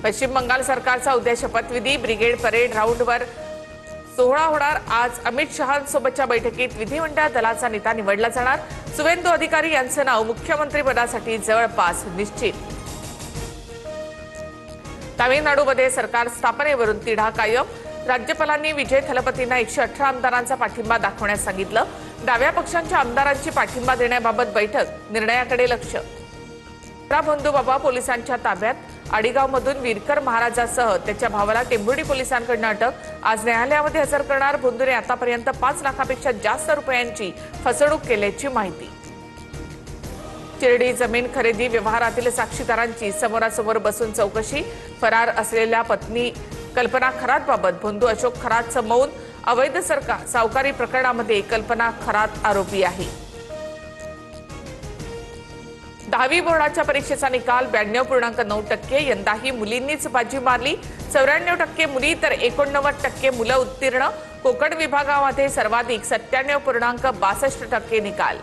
पश्चिम बंगाल सरकारचा उद्या शपथविधी, ब्रिगेड परेड राऊंडवर सोहळा होणार। आज अमित शहांसोबतच्या बैठकीत विधिमंडळ दलाचा नेता निवडला जाणार। सुवेंदू अधिकारी यांचं नाव मुख्यमंत्रीपदासाठी जवळपास निश्चित। तामिळनाडूमध्ये सरकार स्थापनेवरून तिढा कायम। राज्यपालांनी विजय थलपतींना 118 आमदारांचा पाठिंबा दाखवण्यास सांगितलं। डाव्या पक्षांच्या आमदारांची पाठिंबा देण्याबाबत बैठक, निर्णयाकडे लक्ष। भोंदूबाबा पोलिसांच्या ताब्यात। आडीगावमधून वीरकर महाराजासह त्याच्या भावाला टेंभुर्णी पोलिसांकडून अटक। आज न्यायालयामध्ये हजर करणार। भोंदूने आतापर्यंत 5 लाखापेक्षा जास्त रुपयांची फसवणूक केल्याची माहिती। चिरडी जमीन खरेदी व्यवहारातील साक्षीदारांची समोरासमोर बसून चौकशी। फरार असलेल्या पत्नी कल्पना खरातबाबत भोंदू अशोक खरातचं मौन। अवैध सावकारी प्रकरणामध्ये कल्पना खरात आरोपी आहे। 10वी बोर्डाच्या परीक्षेचा निकाल 92.9%। यंदाही मुलींनीच बाजी मारली। 94% मुली तर 89% मुलं उत्तीर्ण। कोकण विभागामध्ये सर्वाधिक 97.62% निकाल।